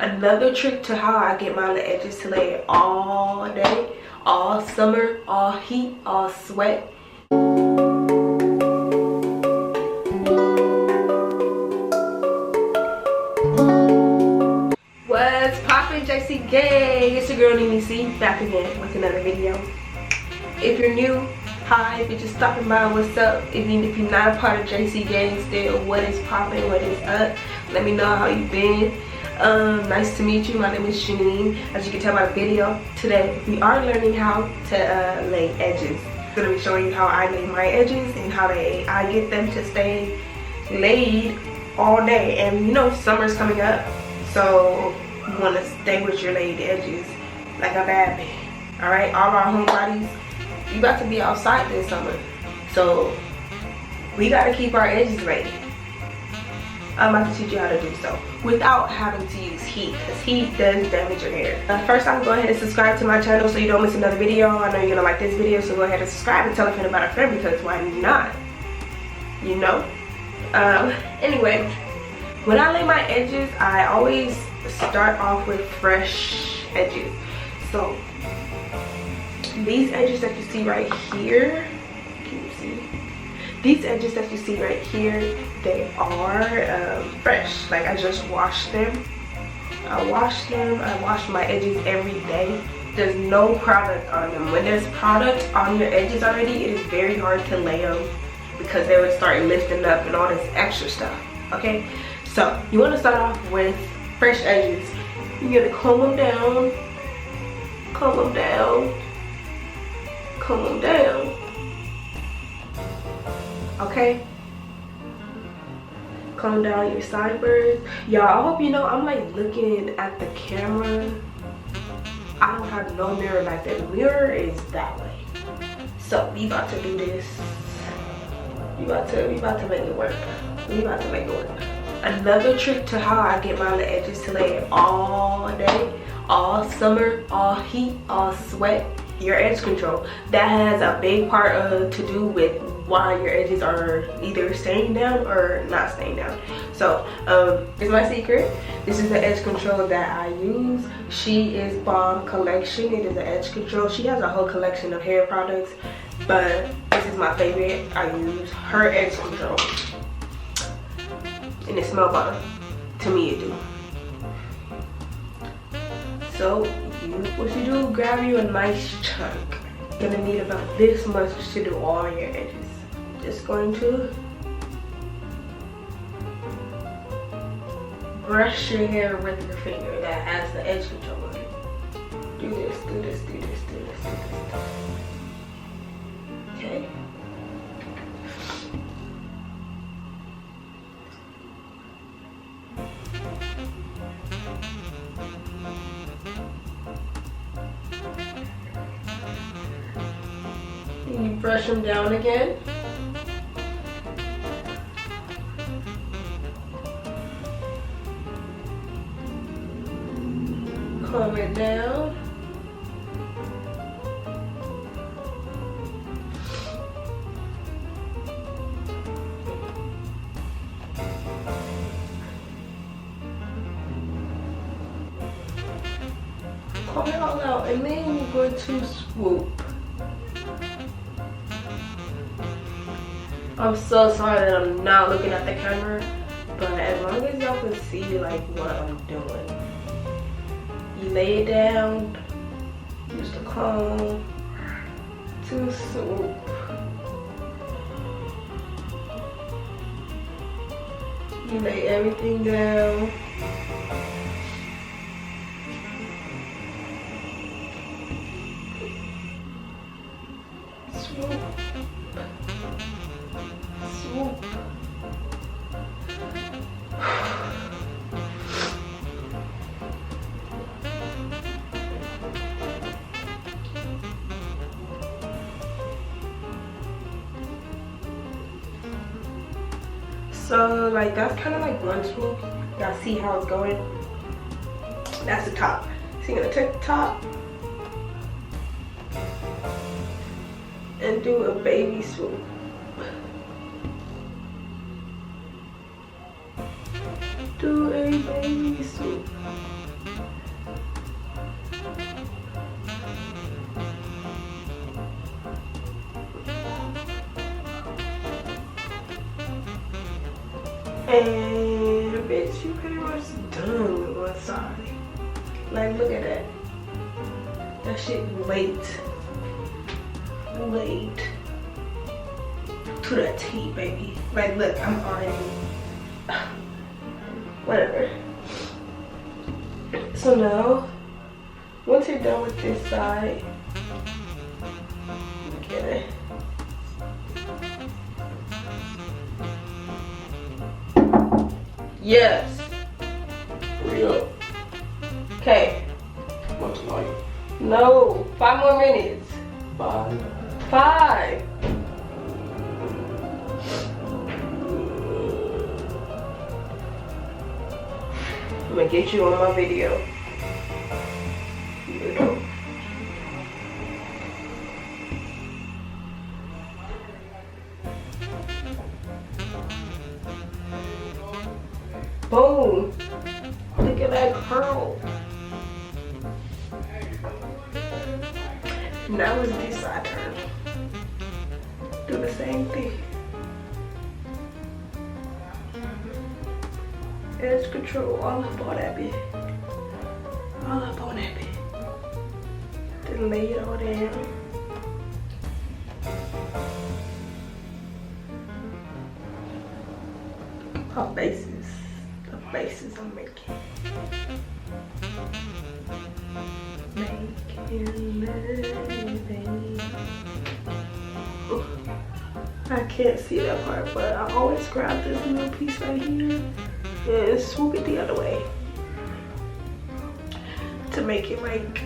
Another trick to how I get my edges to lay all day, all summer, all heat, all sweat. What's poppin', JC Gang? It's your girl Niniee.c back again with another video. If you're new, hi. If you're just stopping by, what's up? Even if you're not a part of JC Gang still, what is poppin', what is up? Let me know how you been. Nice to meet you. My name is Janine. As you can tell by the video, today we are learning how to lay edges. I'm going to be showing you how I lay my edges and how I get them to stay laid all day. And you know, summer's coming up, so you want to stay with your laid edges like a bad man. Alright, all our homebodies, we about to be outside this summer, so we got to keep our edges laid. I'm about to teach you how to do so without having to use heat, because heat does damage your hair. First off, go ahead and subscribe to my channel so you don't miss another video. I know you're gonna like this video, so go ahead and subscribe and tell a friend about a friend, because why not? You know? Anyway, when I lay my edges, I always start off with fresh edges. So these edges that you see right here, can you see? These edges that you see right here, they are fresh. Like, I just washed them. I wash my edges every day. There's no product on them. When there's product on your edges already, it is very hard to lay them, because they would start lifting up and all this extra stuff. Okay, so you want to start off with fresh edges. You're gonna comb them down, comb them down, comb them down. Okay, comb down your sideburns. Y'all, I hope you know I'm like looking at the camera. I don't have no mirror like that. The mirror is that way. So we about to do this. We about to make it work. We about to make it work. Another trick to how I get my edges to lay all day, all summer, all heat, all sweat, your edge control. That has a big part to do with why your edges are either staying down or not staying down. So here's my secret. This is the edge control that I use. She is Bomb Collection. It is an edge control. She has a whole collection of hair products, but this is my favorite. I use her edge control, and it smells bomb. To me, it do. So what you do, grab you a nice chunk. You're gonna need about this much to do all your edges. Just going to brush your hair with your finger that has the edge control on it. Do this, do this, do this, do this, do this. Okay. You brush them down again. Comb it down. Comb it all out, and then you're going to swoop. I'm so sorry that I'm not looking at the camera, but as long as y'all can see like what I'm doing. You lay it down, use the comb to swoop. You lay everything down. Swoop. Swoop. So like that's kind of like one swoop. Y'all see how it's going? That's the top. So you're gonna take the top and do a baby swoop. Do a baby swoop. And bitch, you pretty much done with one side. Like, look at that. That shit laid to the T, baby. Like, look, I'm already whatever. So now, once you're done with this side, get it. Yes. Hurry up. Okay. Not tonight. No. 5 more minutes. 5. 5. I'm gonna get you on my video. Boom. Look at that curl. Now it's this side turn. Do the same thing. Edge control all up on that bit. All up on that bit. Then lay it all down. Her faces. The faces I'm making. Making living. I can't see that part, but I always grab this little piece right here and swoop it the other way to make it like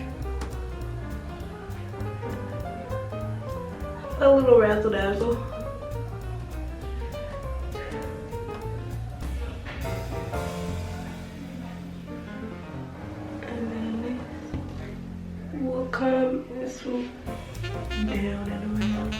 a little razzle dazzle. And then this will come and swoop down and around.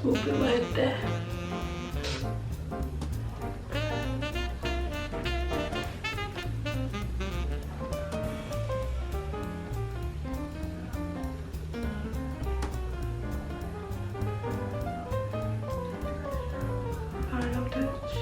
Swoop it like that. Final touch.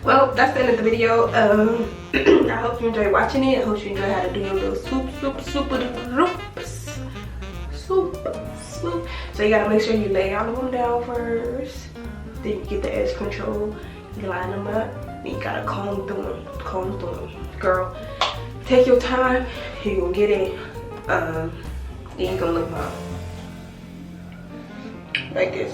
Well, that's the end of the video. I hope you enjoyed watching it. I hope you enjoyed how to do your little swoop. So you gotta make sure you lay all of them down first. Then you get the edge control. You line them up. Then you gotta comb through them. Girl, take your time. You're gonna get it. Then you're gonna look like this.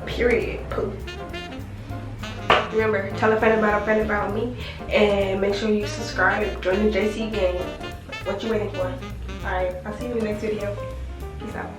Period. Poof. Remember, tell a friend about me, and make sure you subscribe. Join the JC gang. What you waiting for? Alright, I'll see you in the next video. Peace out.